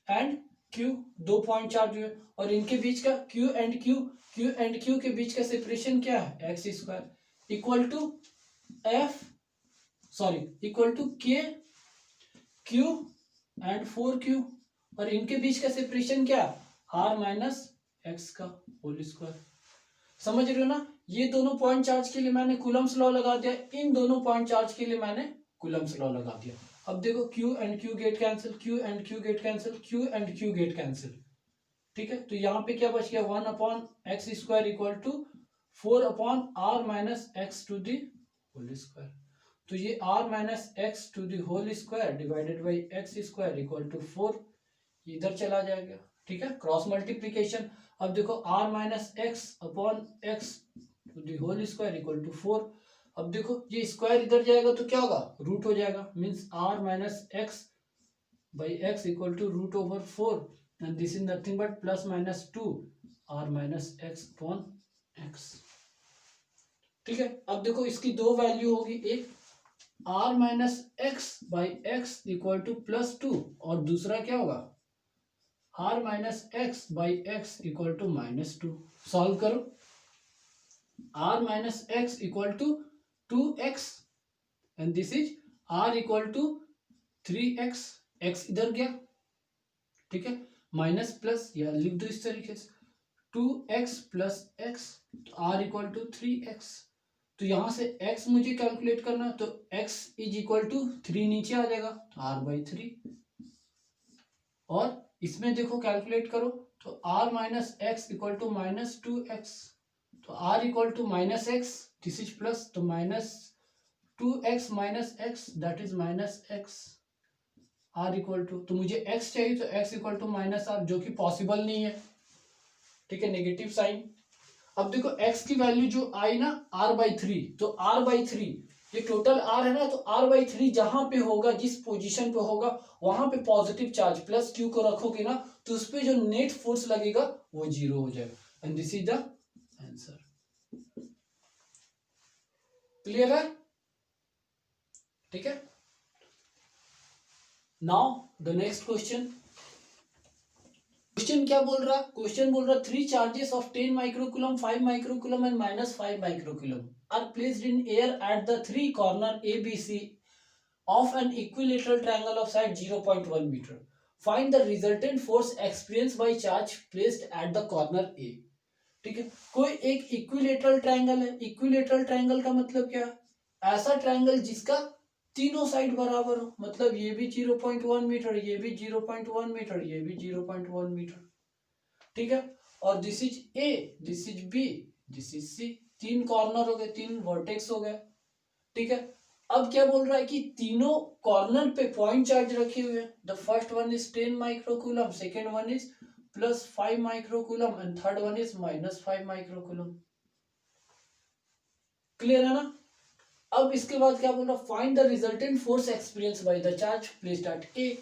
एंड क्यू, दो पॉइंट चार्ज हुए और इनके बीच का क्यू एंड क्यू के बीच का सेपरेशन क्या है, x square equal to F, sorry equal to k Q and 4Q, और इनके बीच का सेपरेशन क्या है, आर माइनस एक्स का होल स्क्वायर। समझ रहे हो ना, ये दोनों पॉइंट चार्ज के लिए मैंने कूलम्स लॉ लगा दिया, इन दोनों पॉइंट चार्ज के लिए मैंने कूलम्स लॉ लगा दिया। अब देखो Q and Q get cancel, Q and Q get cancel, Q and Q get cancel, ठीक है। तो यहाँ पे क्या बच गया, 1/x square equal to 4/r minus x to the whole square. तो ये r minus x to the whole square divided by x square equal to 4, इधर चला जाएगा, ठीक है, क्रॉस मल्टीप्लीकेशन। अब देखो r minus x upon x to the whole square equal to 4। अब देखो ये स्क्वायर इधर जाएगा तो क्या होगा, रूट हो जाएगा, means r minus x by x equal to root over 4, and this is nothing but plus minus 2 r minus x upon x, ठीक है। अब देखो इसकी दो वैल्यू होगी, एक r minus x by x equal to plus 2, और दूसरा क्या होगा r minus x by x equal to minus 2। Solve करो, r minus x equal to 2x and this is r equal to 3x, x इधर गया, ठीक है, माइनस प्लस या लिख दो इस तरीके से 2x प्लस x, तो r इक्वल टू 3x। तो यहां से x मुझे कैलकुलेट करना, तो x इज इक्वल टू 3 नीचे आ जाएगा, तो r बाई 3, और इसमें देखो कैलकुलेट करो, तो r minus x equal to minus 2x, तो r equal to minus X, this is plus, तो minus 2x minus X that is minus X, r equal to, तो मुझे x चाहिए तो x equal to minus r, जो कि पॉसिबल नहीं है, ठीक है, नेगेटिव साइन। अब देखो x की वैल्यू जो आई ना r/3, तो r/3 ये टोटल r है ना, तो r/3 जहां पे होगा, जिस पोजीशन पे होगा वहां पे पॉजिटिव चार्ज प्लस q को रखोगे ना, तो उस पे जो नेट फोर्स लगेगा वो जीरो हो जाएगा, and this is the answer. Clear है, ठीक है। Now the next question, question क्या बोल रहा, क्वेश्चन बोल रहा 3 charges of 10 microcoulomb, 5 microcoulomb and minus 5 microcoulomb are placed in air at the 3 corner ABC of an equilateral triangle of side 0.1 meter. Find the resultant force experienced by charge placed at the corner A. ठीक है, कोई एक इक्विलेटरल ट्रायंगल है, इक्विलेटरल ट्रायंगल का मतलब क्या है, ऐसा ट्रायंगल जिसका तीनों साइड बराबर हो, मतलब ये भी 0.1 मीटर, ये भी 0.1 मीटर, ये भी 0.1 मीटर, ठीक है। और this is A, this is B, this is C, तीन कॉर्नर हो गए, तीन वर्टेक्स हो गए, ठीक है। अब क्या बोल रहा है कि तीनों कॉर्नर पे पॉइंट चार्ज रखे हुए हैं। The first one is 10 microcoulomb, second one is +5 microcoulomb and third one is -5 microcoulomb. Clear है ना। अब इसके बाद क्या बोल रहा, find the resultant force experience by the charge placed at A.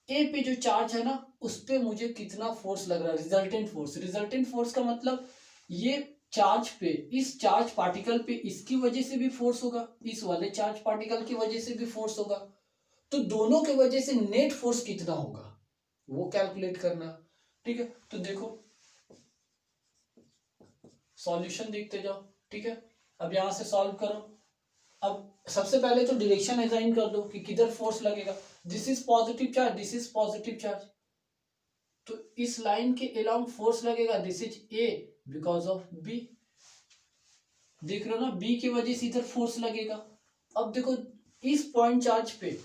A पे जो चार्ज है ना, उस पे मुझे कितना फोर्स लग रहा है, रिजल्टेंट फोर्स। रिजल्टेंट फोर्स का मतलब ये चार्ज पे, इस चार्ज पार्टिकल पे इसकी वजह से भी फोर्स होगा, इस वाले चार्ज पार्टिकल की वजह से भी फोर्स होगा, तो दोनों के वजह से नेट फोर्स कितना होगा वो कैलकुलेट करना, ठीक है। तो देखो सॉल्यूशन देखते जाओ, ठीक है। अब यहां से सॉल्व करो। अब सबसे पहले तो डायरेक्शन असाइन कर दो कि किधर फोर्स लगेगा। This is positive charge, this is positive charge, तो इस लाइन के अलोंग फोर्स लगेगा। This is A because of B, देख रहे हो ना, बी की वजह से इधर फोर्स लगेगा। अब देखो इस पॉइंट चार्ज पे,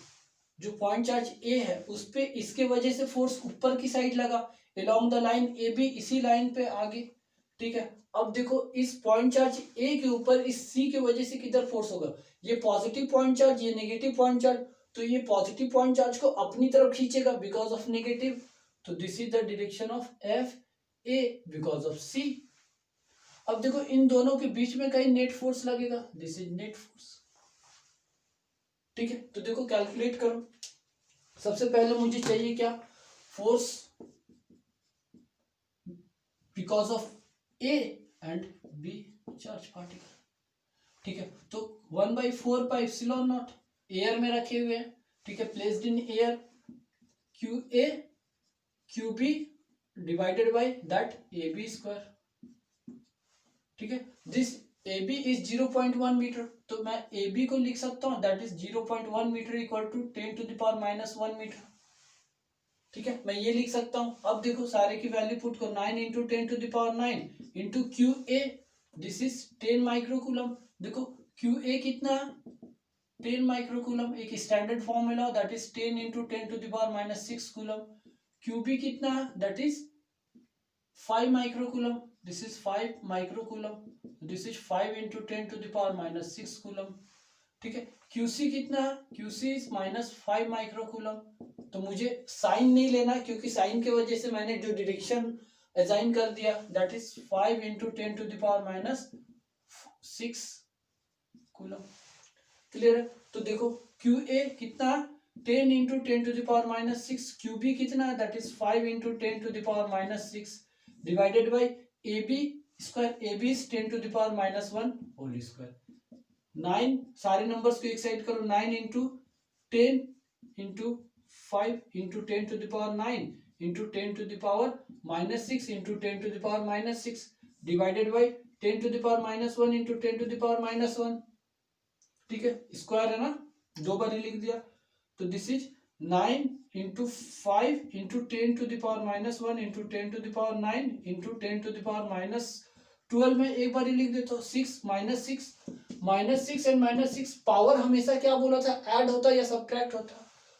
जो पॉइंट चार्ज ए है उस पे इसके वजह से फोर्स ऊपर की साइड लगा along the line A B, इसी लाइन पे आगे, ठीक है। अब देखो इस पॉइंट चार्ज ए के ऊपर इस सी की वजह से किधर फोर्स होगा, ये पॉजिटिव पॉइंट चार्ज, ये नेगेटिव पॉइंट चार्ज, तो ये पॉजिटिव पॉइंट चार्ज को अपनी तरफ खींचेगा बिकॉज ऑफ नेगेटिव, तो this is the direction of F A because of C. अब देखो इन दोनों के बीच में कहीं नेट फोर्स लगेगा, दिस इज नेट फोर्स, ठीक है। तो देखो कैलकुलेट करो। सबसे पहले मुझे चाहिए क्या, force because of A and B charge particle, ठीक है। तो 1/4πε0 एयर में रखे हुए हैं, ठीक है, placed in air, Q A Q B divided by that A B square, ठीक है। This A B is 0.1 metre, तो मैं ए बी को लिख सकता हूं that is 0.1 metre equal to 10⁻⁻1 metre, ठीक है, मैं ये लिख सकता हूं। अब देखो सारे की वैल्यू पुट करो, 9 into 10⁻9 into Q A, this is 10 microcoulomb. देखो क्यू ए कितना, 10 माइक्रोकूलम, एक standard formula that is 10 into 10⁻⁻6 coulomb. Q B कितना, that is 5 microcoulomb, this is 5 microcoulomb, this is 5 into 10⁻6 coulomb, ठीक है। क्यूसी कितना, क्यूसी इज -5 माइक्रोकूलम, तो मुझे साइन नहीं लेना क्योंकि साइन की वजह से मैंने जो डायरेक्शन असाइन कर दिया that is 5 into 10⁻6 coulomb, clear है। तो देखो क्यू ए कितना, 10 इंटू 10⁻6, क्यू बी कितना, that is 5 into 10⁻6 divided by A B square, A B is 10⁻1 whole square. 9 सारे नंबर्स को एक साइड करो, 9 into 10 into 5 into 10⁻9 into 10⁻6 into 10⁻6 divided by 10⁻1 into 10⁻1, ठीक है, स्क्वायर है ना, दो बार ही लिख दिया। तो this is 9 into 5 into 10⁻1 into 10⁻9 into 10⁻12 में एक बार ही लिख देता हूँ, 6 -6 एंड -6 पावर हमेशा क्या बोला था, ऐड होता या सब्ट्रैक्ट होता,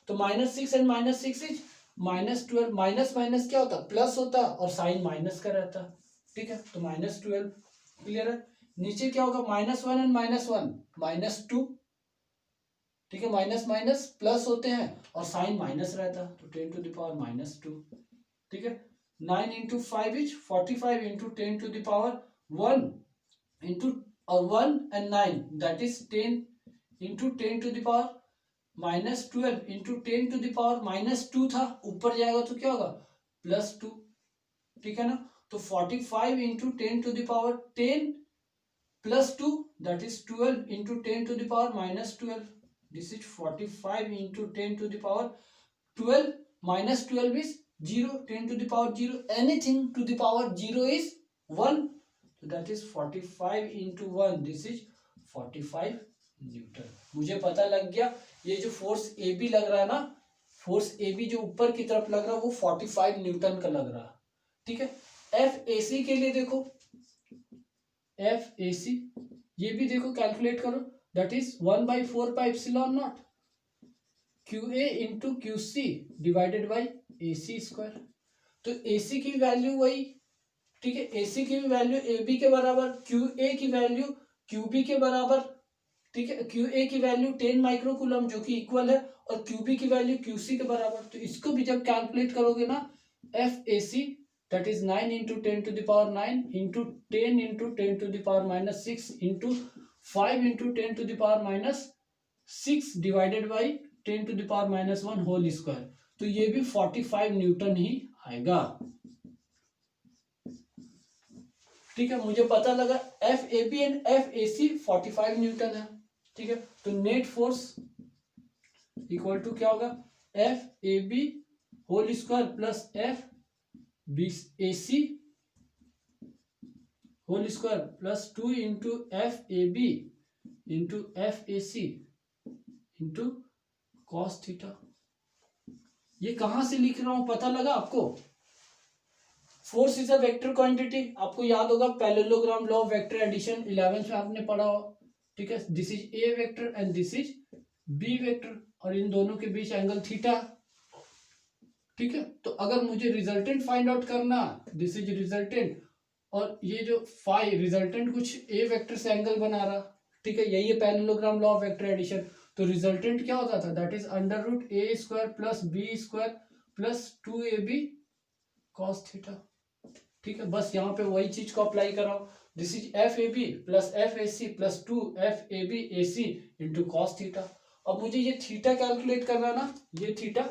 तो -6 एंड -6 इज -12, माइनस माइनस क्या होता, प्लस होता और साइन माइनस का रहता, ठीक है, तो -12, क्लियर है। नीचे क्या होगा, -1 एंड -1 -2, ठीक है, माइनस माइनस प्लस होते हैं और साइन माइनस रहता, तो 10⁻2, ठीक है। 9 इंटू 5 इज 45 इंटू 10⁻1 इंटू और 1 and 9 that is 10 into 10⁻12 into 10⁻2 था, ऊपर जाएगा तो क्या होगा, +2, ठीक है ना। तो 45 into 10⁻10 +2 that is 12 into 10⁻12, this is 45 into 10⁻12 -12 is 0, 10⁻0, anything to the power 0 is 1, so that is 45 into 1, this is 45 Newton. मुझे पता लग गया ये जो फोर्स ए बी लग रहा है ना, फोर्स ए बी जो ऊपर की तरफ लग रहा है वो 45 न्यूटन का लग रहा है, ठीक है। एफ ए सी के लिए देखो, एफ ए सी ये भी देखो कैलकुलेट करो, that is 1/4πε0, Q A into Q C divided by A C square. तो ए सी की वैल्यू वही, ठीक है, ए सी की वैल्यू ए बी के बराबर, क्यू ए की वैल्यू क्यू बी के बराबर, ठीक है, क्यू ए की वैल्यू 10 माइक्रोकूलम जो कि इक्वल है, और क्यू बी की वैल्यू क्यू सी के बराबर। तो इसको भी जब कैलकुलेट करोगे ना, F A C that is 9 into 10⁻9 into 10 into 10⁻6 into 5 into 10⁻6 divided by 10⁻1 whole square. तो ये भी 45 न्यूटन ही आएगा। ठीक है, मुझे पता लगा F A B and F A C 45 newton है। ठीक है, तो नेट फोर्स इक्वल टू क्या होगा, F A B whole square plus F B A C whole square plus 2 into F A B into F A C into cos theta. ये कहां से लिख रहा हूं पता लगा आपको? Force is a vector quantity, आपको याद होगा parallelogram law of vector addition 11th में आपने पढ़ा हो। ठीक है, this is A vector and this is B vector, और इन दोनों के बीच एंगल थीटा। ठीक है, तो अगर मुझे रिजल्टेंट फाइंड आउट करना, दिस इज रिजल्टेंट, और ये जो फाई रिजल्टेंट कुछ ए वेक्टर से एंगल बना रहा। ठीक है, यही है parallelogram law of vector addition. तो रिजल्टेंट क्या होता था, that is under root A square plus B square plus 2ab cos theta. ठीक है, बस यहाँ पे वही चीज को अप्लाई कराओ। This is F A B plus F A C plus 2 FAB AC into cos theta. अब मुझे ये थीटा कैलकुलेट करना है ना, ये थीटा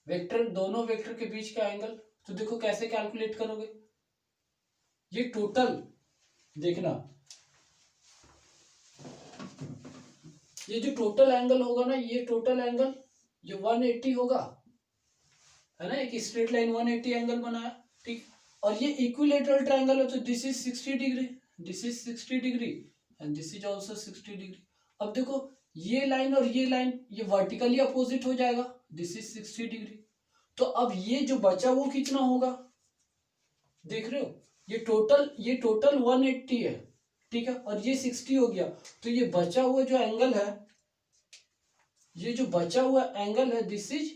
वेक्टर, दोनों वेक्टर के बीच का एंगल। तो देखो कैसे कैलकुलेट करोगे, ये टोटल देखना, ये जो टोटल एंगल होगा ना, ये टोटल एंगल ये 180 होगा, है ना, एक स्ट्रेट लाइन 180 एंगल बनाया। ठीक, और ये इक्विलेटरल ट्रायंगल है, तो this is 60 degree, this is 60 degree and this is also 60 degree. अब देखो ये लाइन और ये लाइन ये वर्टिकली अपोजिट हो जाएगा, दिस इज 60 डिग्री। तो अब ये जो बचा वो कितना होगा, देख रहे हो, ये टोटल 180 है। ठीक है, और ये 60 हो गया, तो ये बचा हुआ जो एंगल है, ये जो बचा हुआ एंगल है, this is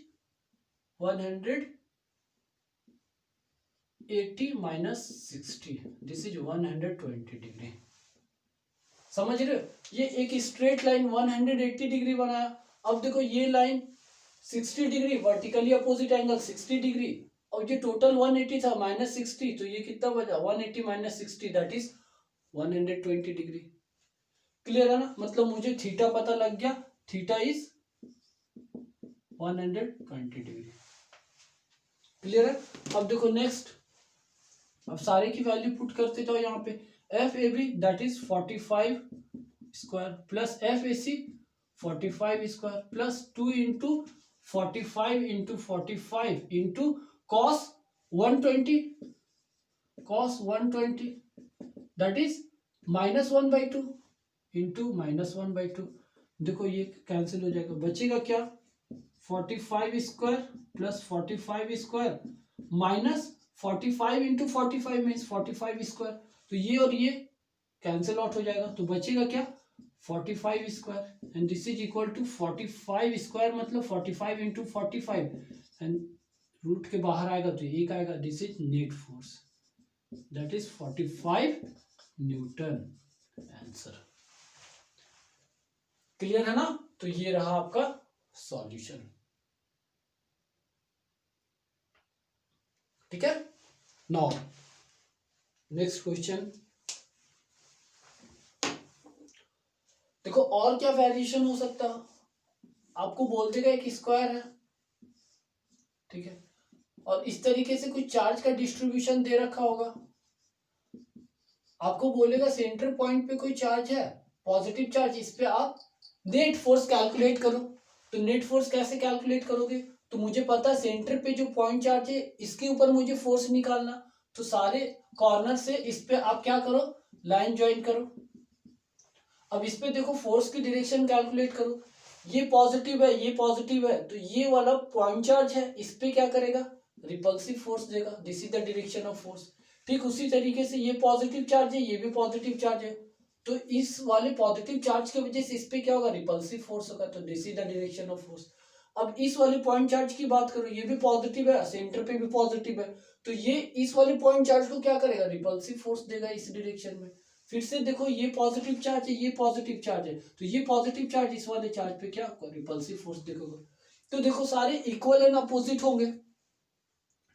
180 minus 60, this is 120 degree. समझ रहे हो, ये एक स्ट्रेट लाइन 180 डिग्री बनाया। अब देखो ये line 60 degree, vertically opposite angle 60 degree, और ये टोटल 180 था माइनस 60, तो ये कितना बचा, 180 minus 60 that is 120 degree. Clear है ना, मतलब मुझे थीटा पता लग गया, थीटा इज 120 डिग्री। क्लियर है। अब देखो नेक्स्ट, अब सारे की वैल्यू पुट करते जाओ यहाँ पे, F A B that is 45 square plus F A C 45 square plus 2 into 45 into 45 into cos 120 that is -1/2 into -1/2। देखो ये कैंसिल हो जाएगा, बचेगा क्या, 45 square plus 45 square minus 45 into 45 means 45 square. तो ये और ये कैंसिल आउट हो जाएगा, तो बचेगा क्या, 45 square and this is equal to 45 square मतलब 45 इंटू 45 एंड रूट के बाहर आएगा तो एक आएगा, this is net force that is 45 Newton. Answer clear है ना। तो ये रहा आपका सॉल्यूशन। ठीक है, नाउ नेक्स्ट क्वेश्चन। देखो और क्या वेरिएशन हो सकता है, आपको बोल देगा एक स्क्वायर है, ठीक है, और इस तरीके से कुछ चार्ज का डिस्ट्रीब्यूशन दे रखा होगा, आपको बोलेगा सेंटर पॉइंट पे कोई चार्ज है, पॉजिटिव चार्ज, इस पे आप नेट फोर्स कैलकुलेट करो। तो नेट फोर्स कैसे कैलकुलेट करोगे, तो मुझे पता है सेंटर पे जो पॉइंट चार्ज है इसके ऊपर मुझे फोर्स निकालना, तो सारे कॉर्नर से इस पे आप क्या करो, लाइन ज्वाइन करो। अब इस पे देखो फोर्स की डायरेक्शन कैलकुलेट करो, ये पॉजिटिव है ये पॉजिटिव है, तो ये वाला पॉइंट चार्ज है इस पे क्या करेगा, रिपल्सिव फोर्स देगा, this is the direction of force. ठीक उसी तरीके से ये पॉजिटिव चार्ज है ये भी पॉजिटिव चार्ज है, तो इस वाले पॉजिटिव चार्ज की वजह से इस पे क्या होगा, रिपल्सिव फोर्स होगा, तो this is the direction of force. अब इस वाले पॉइंट चार्ज की बात करो, ये भी पॉजिटिव है, सेंटर पे भी पॉजिटिव है, तो ये इस वाले पॉइंट चार्ज को क्या करेगा, रिपल्सिव फोर्स देगा इस डायरेक्शन में। फिर से देखो, ये पॉजिटिव चार्ज है, ये पॉजिटिव चार्ज है, तो ये पॉजिटिव चार्ज इस वाले चार्ज पे क्या होगा, रिपल्सिव फोर्स देखोगे। तो देखो सारे इक्वल एंड अपोजिट होंगे,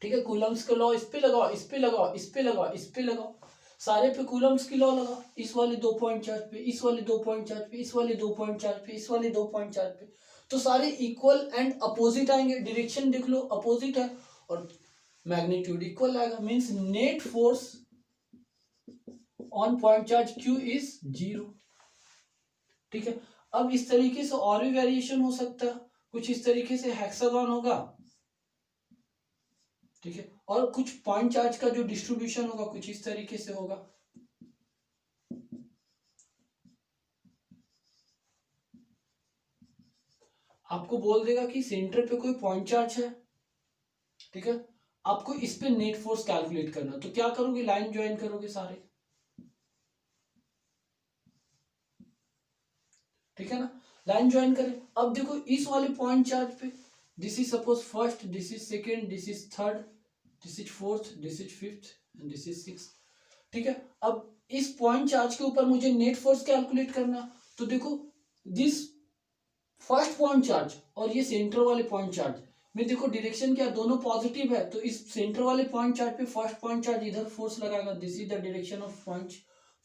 ठीक है। कूलम्स का लॉ इस पे लगाओ, इस पे लगाओ, इस पे लगाओ, इस पे लगाओ, सारे पे कूलम्स की लॉ लगा, इस वाले 2 पॉइंट चार्ज पे, इस वाले 2 पॉइंट चार्ज पे, इस वाले 2 पॉइंट चार्ज पे, इस वाले 2 पॉइंट चार्ज पे, तो सारे इक्वल एंड अपोजिट आएंगे। डायरेक्शन देख लो अपोजिट है और मैग्नीट्यूड इक्वल आएगा, means net force on point charge Q is 0, ठीक है। अब इस तरीके से और भी वेरिएशन हो सकता है, कुछ इस तरीके से हेक्सागन होगा, ठीक है, और कुछ पॉइंट चार्ज का जो डिस्ट्रीब्यूशन होगा कुछ इस तरीके से होगा। आपको बोल देगा कि सेंटर पे कोई पॉइंट चार्ज है, ठीक है, आपको इस पे नेट फोर्स कैलकुलेट करना, तो क्या करोगे, लाइन ज्वाइन करोगे सारे, ठीक है ना, लाइन ज्वाइन करें। अब देखो इस वाले पॉइंट चार्ज पे, this is suppose first, this is second, this is third, this is fourth, this is fifth and this is sixth, ठीक है। अब इस पॉइंट चार्ज के ऊपर मुझे नेट फोर्स कैलकुलेट करना, तो देखो दिस फर्स्ट पॉइंट चार्ज और ये सेंटर वाले पॉइंट चार्ज में देखो डायरेक्शन क्या, दोनों पॉजिटिव है, तो इस सेंटर वाले पॉइंट चार्ज पे फर्स्ट पॉइंट चार्ज इधर फोर्स लगाएगा, this is the direction of point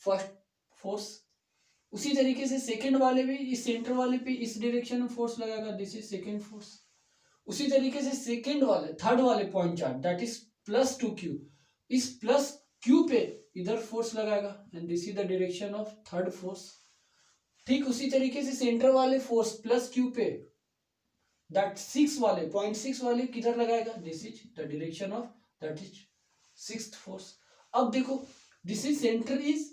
first force. उसी तरीके से सेकंड वाले भी इस सेंटर वाले पे इस डायरेक्शन में फोर्स लगाएगा, दिस इज सेकंड फोर्स। उसी तरीके से सेकंड वाले थर्ड वाले point charge that is +2Q, इस +Q पे इधर फोर्स लगाएगा and this is the direction of third force. ठीक उसी तरीके से सेंटर वाले फोर्स +Q पे दैट 6 वाले .6 वाले किधर लगाएगा, this is the direction of that is sixth force. अब देखो this is centre is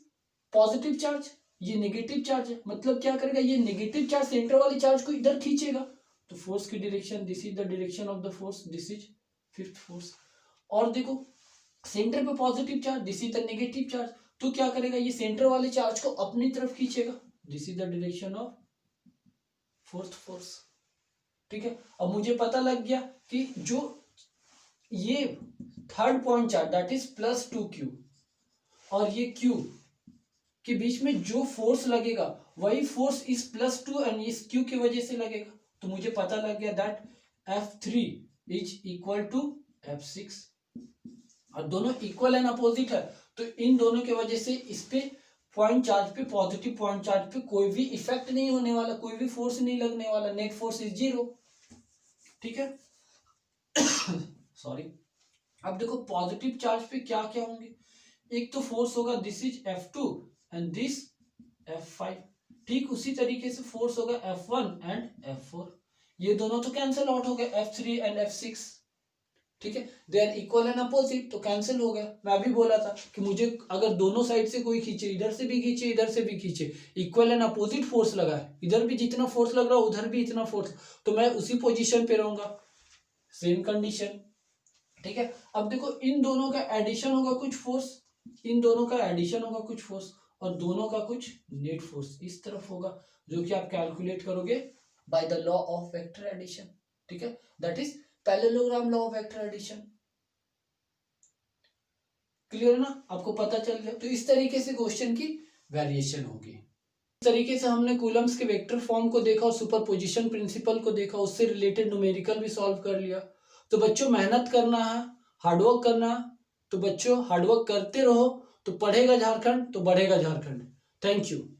positive charge, ये नेगेटिव चार्ज है, मतलब क्या करेगा, ये नेगेटिव चार्ज सेंटर वाले चार्ज को इधर खींचेगा, तो फोर्स की direction, this is the direction of the force, this is fifth force. और देखो सेंटर पे positive charge, this is the negative charge, तो क्या करेगा, ये सेंटर वाले चार्ज को अपनी तरफ खींचेगा, this is the direction of fourth force, ठीक है। अब मुझे पता लग गया कि जो ये third point charge that is +2Q और ये Q के बीच में जो फोर्स लगेगा वही फोर्स इस +2 एंड इस Q की वजह से लगेगा, तो मुझे पता लग गया that F3 is equal to F6, और दोनों इक्वल एंड अपोजिट है, तो इन दोनों की वजह से इस पे पॉइंट चार्ज पे, पॉजिटिव पॉइंट चार्ज पे कोई भी इफेक्ट नहीं होने वाला, कोई भी फोर्स नहीं लगने वाला, नेट फोर्स इज 0, ठीक है। सॉरी। अब देखो पॉजिटिव चार्ज पे क्या क्या होंगे, एक तो फोर्स होगा this is F2 and this F5, ठीक उसी तरीके से फोर्स होगा F1 एंड F4, ये दोनों तो कैंसिल आउट हो गए, F3 एंड F6, ठीक है, they are equal and opposite, तो कैंसिल हो गया। मैं अभी बोला था कि मुझे अगर दोनों साइड से कोई खींचे, इधर से भी खींचे इधर से भी खींचे, इक्वल एंड अपोजिट फोर्स लगा है, इधर भी जितना फोर्स लग रहा है उधर भी इतना फोर्स, तो मैं उसी पोजीशन पे रहूंगा, सेम कंडीशन, ठीक है। अब देखो इन दोनों का एडिशन होगा कुछ फोर्स, इन दोनों का एडिशन होगा कुछ फोर्स, और दोनों का कुछ नेट फोर्स इस तरफ होगा, जो कि आप कैलकुलेट करोगे by the law of vector addition, ठीक है, that is parallelogram law of vector addition. Clear ना, आपको पता चल गया। तो इस तरीके से क्वेश्चन की वेरिएशन होगी। इस तरीके से हमने कूलम्स के वेक्टर फॉर्म को देखा और सुपरपोजिशन प्रिंसिपल को देखा, उससे रिलेटेड न्यूमेरिकल भी सॉल्व कर लिया। तो बच्चों मेहनत करना है, हार्डवर्क करना है, तो बच्चों हार्डवर्क करते रहो, तो पढ़ेगा झारखंड तो बढ़ेगा झारखंड। Thank you.